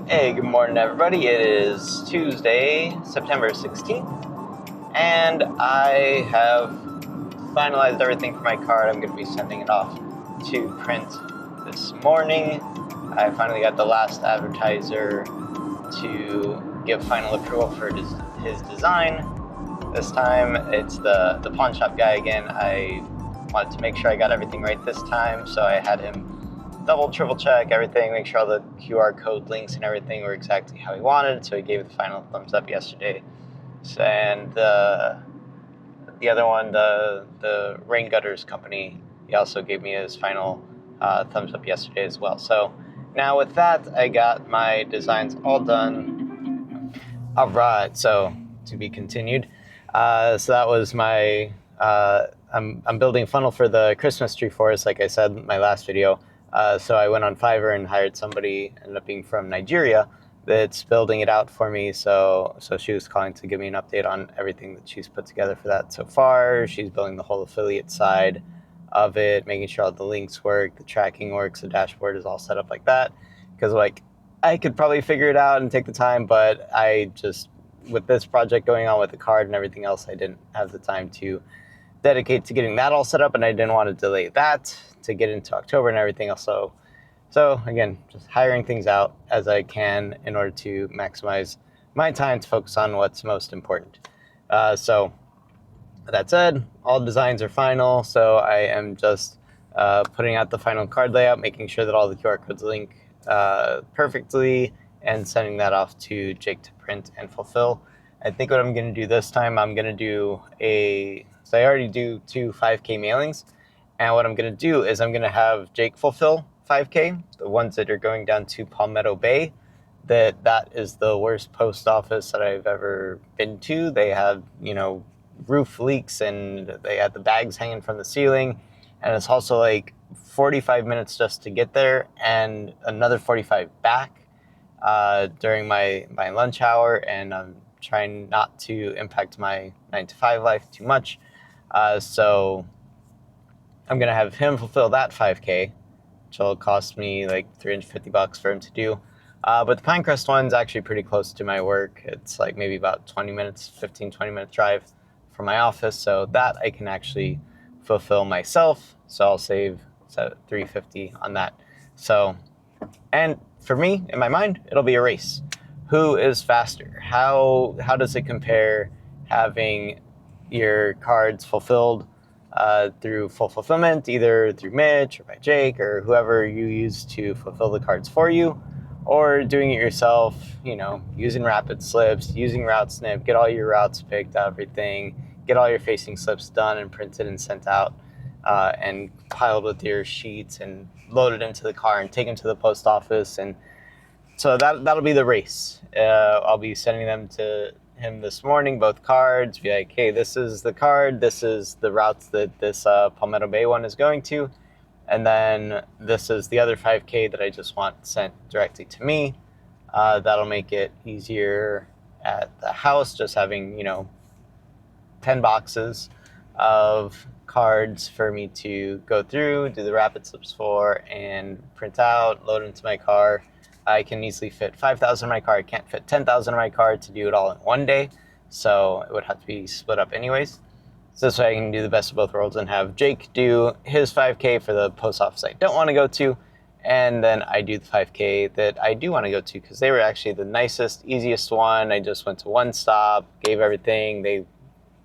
Hey, good morning, everybody. It is Tuesday, September 16th, and I have finalized everything for my card. I'm going to be sending it off to print this morning. I finally got the last advertiser to give final approval for his design. This time, it's the pawn shop guy again. I wanted to make sure I got everything right this time, so I had him triple check everything, make sure all the QR code links and everything were exactly how he wanted. So he gave the final thumbs up yesterday. And the other one, the Rain Gutters company, he also gave me his final thumbs up yesterday as well. So now with that, I got my designs all done. All right, so to be continued. So that was my, I'm building a funnel for the Christmas tree forest, like I said in my last video. So I went on Fiverr and hired somebody, ended up being from Nigeria, that's building it out for me. So she was calling to give me an update on everything that she's put together for that so far. She's building the whole affiliate side of it, making sure all the links work, the tracking works, the dashboard is all set up like that. Because I could probably figure it out and take the time, but I just, with this project going on with the card and everything else, I didn't have the time to dedicate to getting that all set up, and I didn't want to delay that to get into October and everything else. So again, just hiring things out as I can in order to maximize my time to focus on what's most important. So that said, all designs are final, so I am just putting out the final card layout, making sure that all the QR codes link perfectly, and sending that off to Jake to print and fulfill. I think what I'm going to do this time, I'm going to do so I already do 2 5K mailings, and what I'm going to do is I'm going to have Jake fulfill 5K, the ones that are going down to Palmetto Bay. That is the worst post office that I've ever been to. They have, roof leaks, and they had the bags hanging from the ceiling, and it's also like 45 minutes just to get there and another 45 back during my lunch hour, and I'm trying not to impact my 9-to-5 life too much. So I'm going to have him fulfill that 5K, which will cost me like $350 for him to do. But the Pinecrest one's actually pretty close to my work. It's like maybe about 20 minute drive from my office. So that I can actually fulfill myself. So I'll save $350 on that. So, and for me, in my mind, it'll be a race. Who is faster? How does it compare having your cards fulfilled through full fulfillment, either through Mitch or by Jake or whoever you use to fulfill the cards for you, or doing it yourself, using RapidSlips, using RouteSnip, get all your routes picked, everything, get all your facing slips done and printed and sent out, and piled with your sheets and loaded into the car and taken to the post office. And so that'll be the race. I'll be sending them to him this morning, both cards, be like, hey, this is the card, this is the routes that this Palmetto Bay one is going to, and then this is the other 5K that I just want sent directly to me. That'll make it easier at the house, just having 10 boxes of cards for me to go through, do the RapidSlips for, and print out, load into my car. I can easily fit 5,000 in my car. I can't fit 10,000 in my car to do it all in one day, so it would have to be split up anyways. So this way I can do the best of both worlds and have Jake do his 5K for the post office I don't want to go to, and then I do the 5K that I do want to go to, because they were actually the nicest, easiest one. I just went to one stop, gave everything. They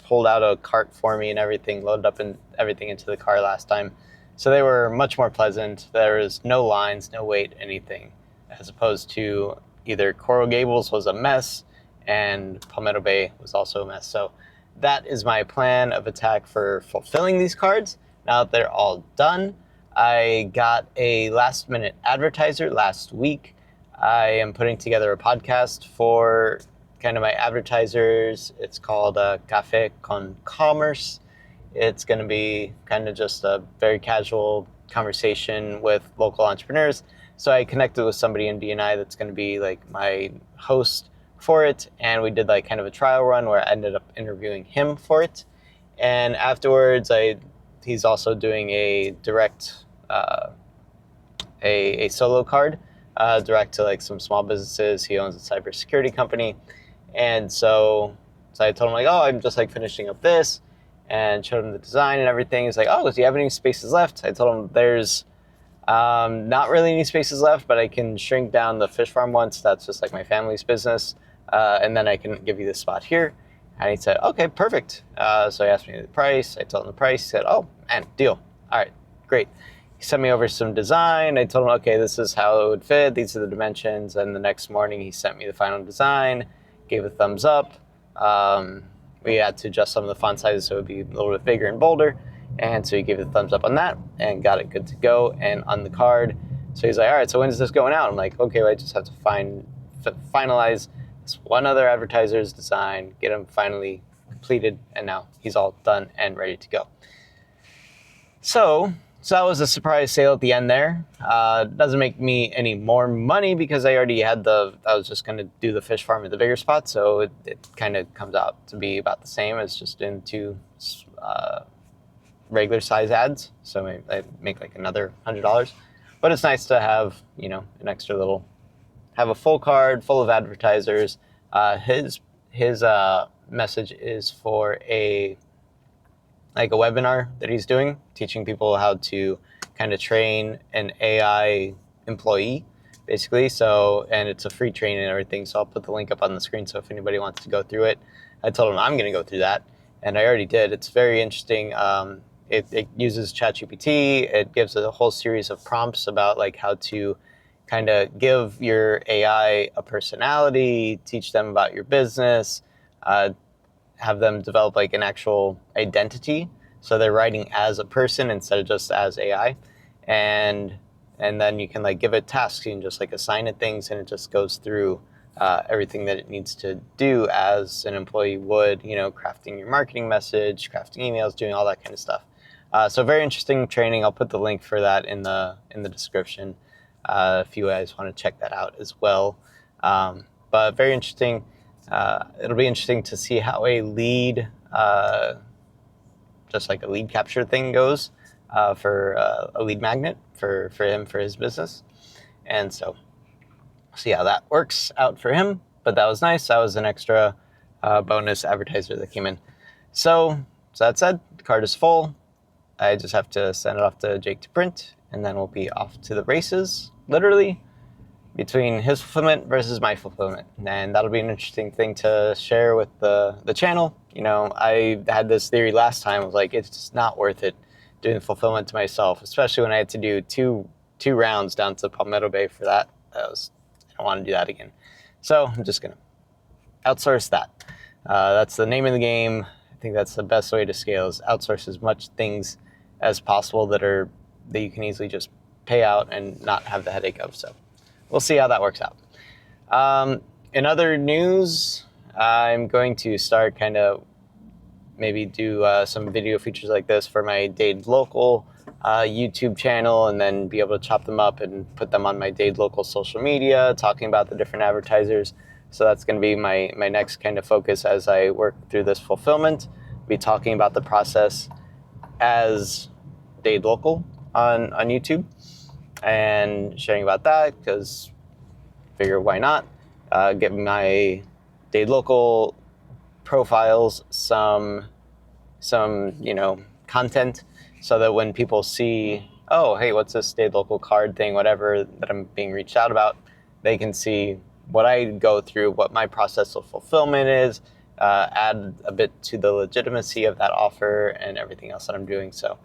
pulled out a cart for me and everything, loaded up everything into the car last time. So they were much more pleasant. There was no lines, no wait, anything, as opposed to either Coral Gables was a mess and Palmetto Bay was also a mess. So that is my plan of attack for fulfilling these cards. Now that they're all done, I got a last minute advertiser last week. I am putting together a podcast for kind of my advertisers. It's called Café con Commerce. It's going to be kind of just a very casual conversation with local entrepreneurs. So I connected with somebody in BNI that's going to be like my host for it, and we did like kind of a trial run where I ended up interviewing him for it. And afterwards, he's also doing a direct a solo card direct to like some small businesses. He owns a cybersecurity company. And so I told him like, oh, I'm just like finishing up this, and showed him the design and everything. He's like, oh, do you have any spaces left? I told him there's not really any spaces left, but I can shrink down the fish farm once. That's just like my family's business. And then I can give you this spot here. And he said, okay, perfect. So he asked me the price. I told him the price. He said, oh, man, deal. All right, great. He sent me over some design. I told him, okay, this is how it would fit. These are the dimensions. And the next morning he sent me the final design, gave a thumbs up. We had to adjust some of the font sizes so it would be a little bit bigger and bolder. And so he gave a thumbs up on that and got it good to go and on the card. So he's like, all right, so when is this going out? I'm like, okay, well, I just have to finalize this one other advertiser's design, get him finally completed, and now he's all done and ready to go. So that was a surprise sale at the end there. Doesn't make me any more money because I already had I was just going to do the fish farm at the bigger spot, so it kind of comes out to be about the same as just in two regular size ads. So I make like another $100. But it's nice to have, an extra little, have a full card full of advertisers. His message is for a webinar that he's doing, teaching people how to kind of train an AI employee, basically. So, and it's a free training and everything. So I'll put the link up on the screen. So if anybody wants to go through it, I told him I'm going to go through that, and I already did. It's very interesting. It uses ChatGPT. It gives a whole series of prompts about like how to kind of give your AI a personality, teach them about your business, have them develop like an actual identity. So they're writing as a person instead of just as AI. And then you can like give it tasks. You can just like assign it things, and it just goes through everything that it needs to do as an employee would, crafting your marketing message, crafting emails, doing all that kind of stuff. So very interesting training. I'll put the link for that in the description if you guys want to check that out as well. But very interesting. It'll be interesting to see how a lead, just like a lead capture thing goes for a lead magnet for him, for his business. And so see how that works out for him. But that was nice. That was an extra bonus advertiser that came in. So that said, the card is full. I just have to send it off to Jake to print, and then we'll be off to the races, literally, between his fulfillment versus my fulfillment. And that'll be an interesting thing to share with the channel. I had this theory last time. I was like, it's just not worth it doing the fulfillment to myself, especially when I had to do two rounds down to Palmetto Bay for that. I don't want to do that again. So I'm just going to outsource that. That's the name of the game. I think that's the best way to scale, is outsource as much things as possible that you can easily just pay out and not have the headache of. So we'll see how that works out. In other news, I'm going to start kind of maybe do some video features like this for my Dade Local YouTube channel, and then be able to chop them up and put them on my Dade Local social media, talking about the different advertisers. So that's going to be my next kind of focus as I work through this fulfillment. Be talking about the process as Dade Local on YouTube and sharing about that, because figure why not get my Dade Local profiles some content, so that when people see, oh, hey, what's this Dade Local card thing, whatever that I'm being reached out about, they can see what I go through, what my process of fulfillment is, add a bit to the legitimacy of that offer and everything else that I'm doing. So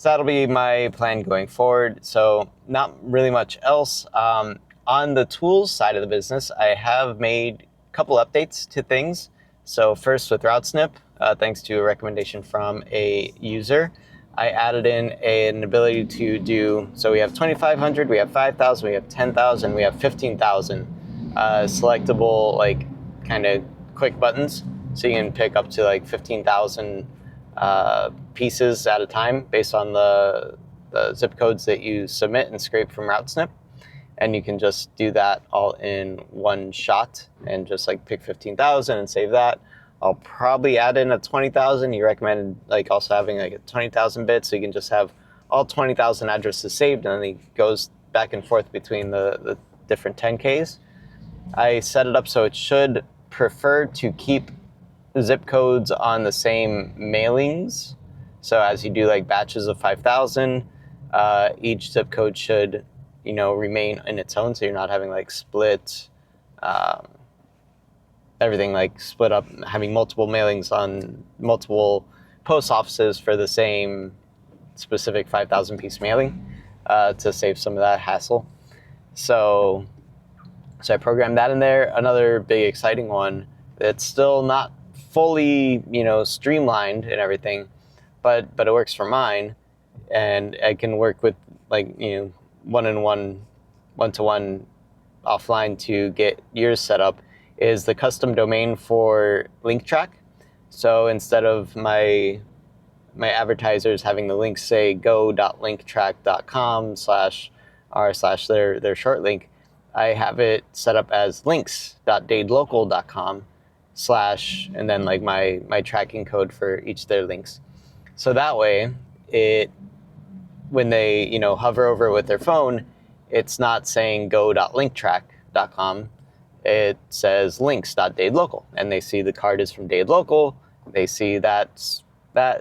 that'll be my plan going forward. So not really much else. On the tools side of the business, I have made a couple updates to things. So first with RouteSnip, thanks to a recommendation from a user, I added in an ability to do, so we have 2,500, we have 5,000, we have 10,000, we have 15,000 selectable, like kind of quick buttons. So you can pick up to like 15,000 pieces at a time based on the zip codes that you submit and scrape from RouteSnip. And you can just do that all in one shot and just like pick 15,000 and save that. I'll probably add in a 20,000. He recommended like also having like a 20,000 bit, so you can just have all 20,000 addresses saved, and then he goes back and forth between the different 10Ks. I set it up so it should prefer to keep zip codes on the same mailings. So as you do like batches of 5,000, each zip code should, remain in its own. So you're not having like split, everything like split up, having multiple mailings on multiple post offices for the same specific 5,000 piece mailing, to save some of that hassle. So I programmed that in there. Another big exciting one that's still not fully, streamlined and everything, but it works for mine, and I can work with like, one-to-one offline to get yours set up, is the custom domain for LinkTraq. So instead of my advertisers having the link say go.linktraq.com/r/ their short link, I have it set up as links.dadelocal.com/ and then like my tracking code for each of their links. So that way, when they hover over it with their phone, it's not saying go.linktraq.com. It says links.dadelocal, and they see the card is from dadelocal. They see that,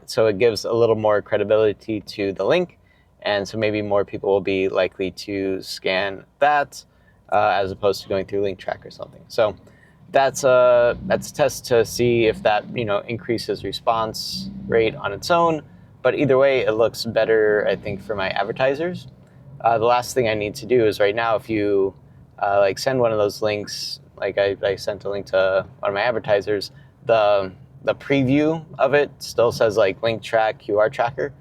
so it gives a little more credibility to the link, and so maybe more people will be likely to scan that, as opposed to going through LinkTraq or something. So that's a test to see if that increases response rate on its own. But either way, it looks better, I think, for my advertisers. The last thing I need to do is right now, if you send one of those links, like I sent a link to one of my advertisers, the preview of it still says like LinkTraq QR tracker.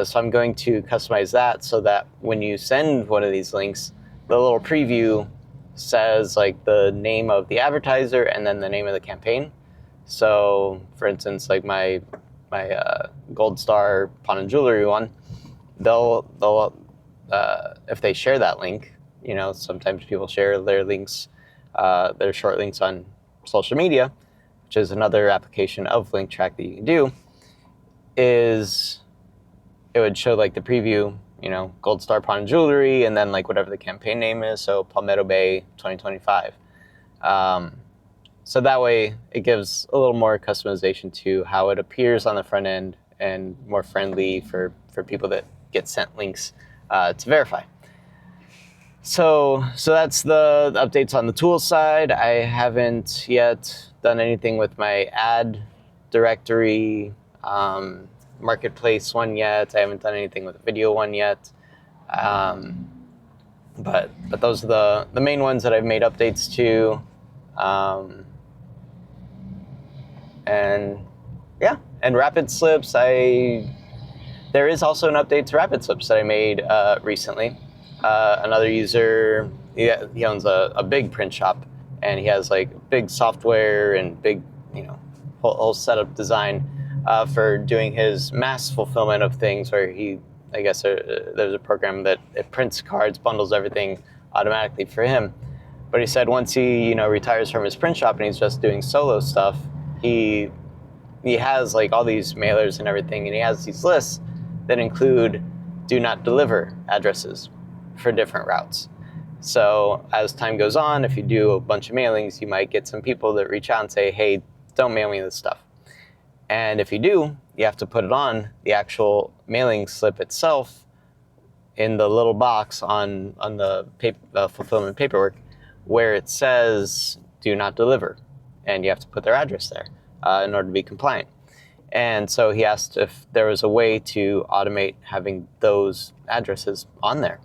So I'm going to customize that so that when you send one of these links, the little preview says like the name of the advertiser and then the name of the campaign. So for instance, like my Gold Star Pawn and Jewelry one, they'll if they share that link, sometimes people share their links, their short links on social media, which is another application of LinkTraq that you can do, is it would show like the preview, Gold Star Pawn and Jewelry, and then like whatever the campaign name is, so Palmetto Bay 2025. So that way it gives a little more customization to how it appears on the front end and more friendly for people that get sent links to verify. So that's the updates on the tools side. I haven't yet done anything with my ad directory marketplace one yet. I haven't done anything with the video one yet. But those are the main ones that I've made updates to. And RapidSlips, there is also an update to RapidSlips that I made recently. Another user, he owns a big print shop, and he has like big software and big, whole setup design for doing his mass fulfillment of things, where there's a program that it prints cards, bundles everything automatically for him. But he said once he retires from his print shop and he's just doing solo stuff, he has like all these mailers and everything, and he has these lists that include do not deliver addresses for different routes. So as time goes on, if you do a bunch of mailings, you might get some people that reach out and say, hey, don't mail me this stuff. And if you do, you have to put it on the actual mailing slip itself in the little box on the fulfillment paperwork where it says do not deliver, and you have to put their address there in order to be compliant. And so he asked if there was a way to automate having those addresses on there.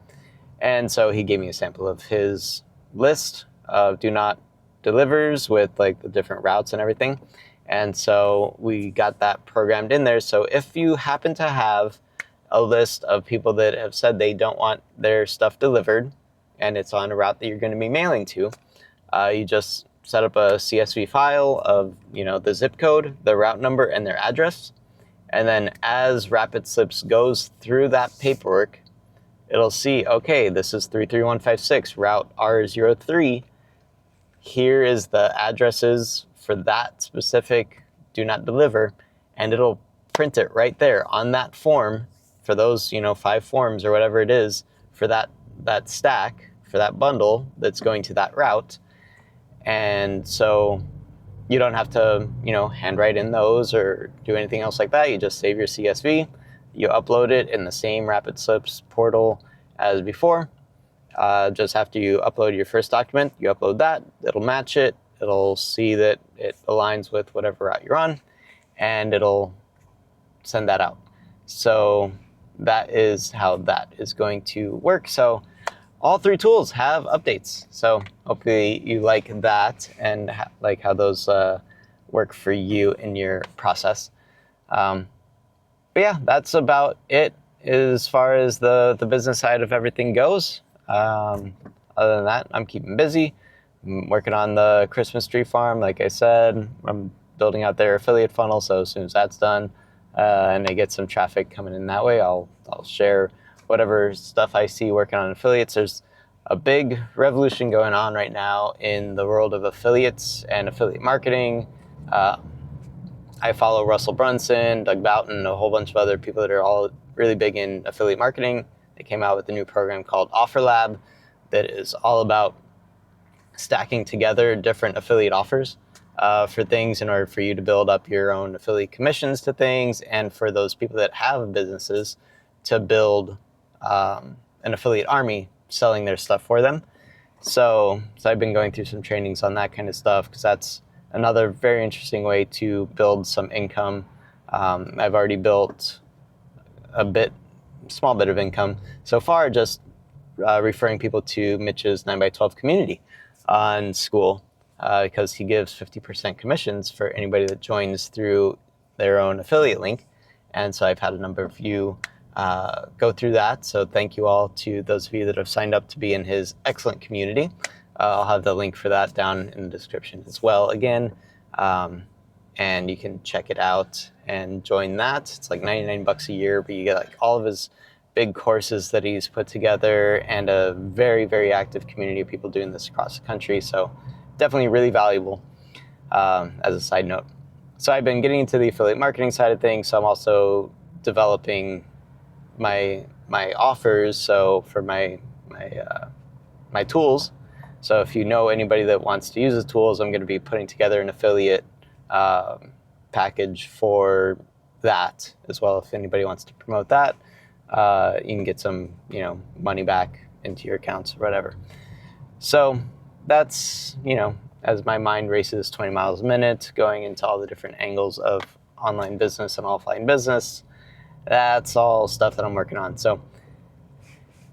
And so he gave me a sample of his list of do not delivers with like the different routes and everything. And so we got that programmed in there. So if you happen to have a list of people that have said they don't want their stuff delivered, and it's on a route that you're going to be mailing to, you just set up a CSV file of the zip code, the route number, and their address. And then as RapidSlips goes through that paperwork, it'll see, okay, this is 33156, route R03. Here is the addresses for that specific do not deliver, and it'll print it right there on that form for those 5 forms or whatever it is for that that stack for that bundle that's going to that route. And so you don't have to, handwrite in those or do anything else like that. You just save your CSV, you upload it in the same RapidSlips portal as before. Just after you upload your first document, you upload that, it'll match it, it'll see that it aligns with whatever route you're on, and it'll send that out. So that is how that is going to work. So all 3 tools have updates. So hopefully you like that and like how those work for you in your process. But yeah, that's about it as far as the business side of everything goes. Other than that, I'm keeping busy. I'm working on the Christmas tree farm. Like I said, I'm building out their affiliate funnel. So as soon as that's done and I get some traffic coming in that way, I'll share whatever stuff I see working on affiliates. There's a big revolution going on right now in the world of affiliates and affiliate marketing. I follow Russell Brunson, Doug Boughton, a whole bunch of other people that are all really big in affiliate marketing. They came out with a new program called OfferLab that is all about stacking together different affiliate offers for things in order for you to build up your own affiliate commissions to things, and for those people that have businesses to build an affiliate army selling their stuff for them. So I've been going through some trainings on that kind of stuff because that's another very interesting way to build some income. I've already built a small bit of income so far, just referring people to Mitch's 9x12 community on School, because he gives 50% commissions for anybody that joins through their own affiliate link. And so I've had a number of you go through that. So thank you all to those of you that have signed up to be in his excellent community. I'll have the link for that down in the description as well again. And you can check it out and join that. It's like $99 a year, but you get like all of his big courses that he's put together and a very, very active community of people doing this across the country. So definitely really valuable as a side note. So I've been getting into the affiliate marketing side of things. So I'm also developing my offers. So for my tools. So if you know anybody that wants to use the tools, I'm going to be putting together an affiliate package for that as well. If anybody wants to promote that, you can get some, money back into your accounts or whatever. So that's, as my mind races 20 miles a minute, going into all the different angles of online business and offline business, that's all stuff that I'm working on. So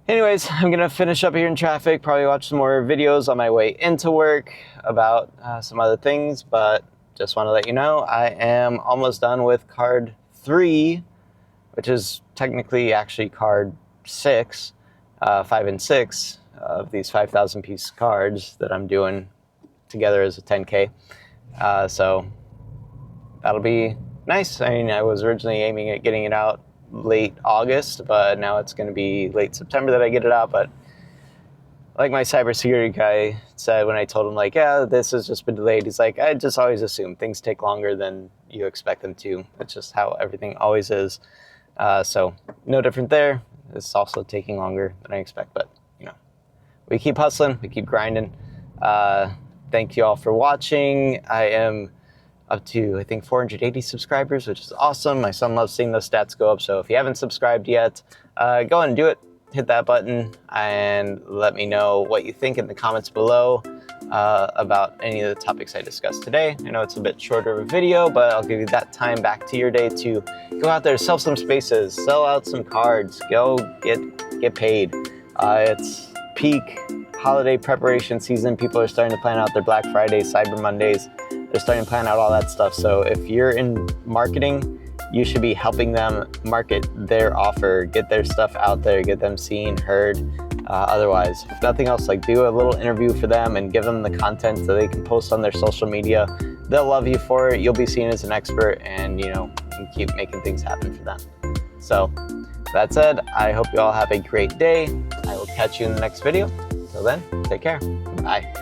anyways, I'm going to finish up here in traffic, probably watch some more videos on my way into work about some other things, but just want to let you know I am almost done with card 3, which is technically actually card 6, 5 and 6 of these 5,000 piece cards that I'm doing together as a 10K. So that'll be nice. I mean, I was originally aiming at getting it out late August, but now it's going to be late September that I get it out. But like my cybersecurity guy said when I told him, like, yeah, this has just been delayed, he's like, I just always assume things take longer than you expect them to. It's just how everything always is. So no different there. It's also taking longer than I expect, but we keep hustling, we keep grinding. Thank you all for watching. I am up to, I think, 480 subscribers, which is awesome. My son loves seeing those stats go up. So if you haven't subscribed yet, go ahead and do it. Hit that button and let me know what you think in the comments below about any of the topics I discussed today. I know it's a bit shorter of a video, but I'll give you that time back to your day to go out there, sell some spaces, sell out some cards, go get paid. It's peak holiday preparation season. People are starting to plan out their Black Fridays, Cyber Mondays. They're starting to plan out all that stuff. So if you're in marketing, you should be helping them market their offer, get their stuff out there, get them seen, heard. Otherwise, if nothing else, like do a little interview for them and give them the content so they can post on their social media. They'll love you for it. You'll be seen as an expert, and you can keep making things happen for them. So that said, I hope you all have a great day. I will catch you in the next video. Till then, take care. Bye.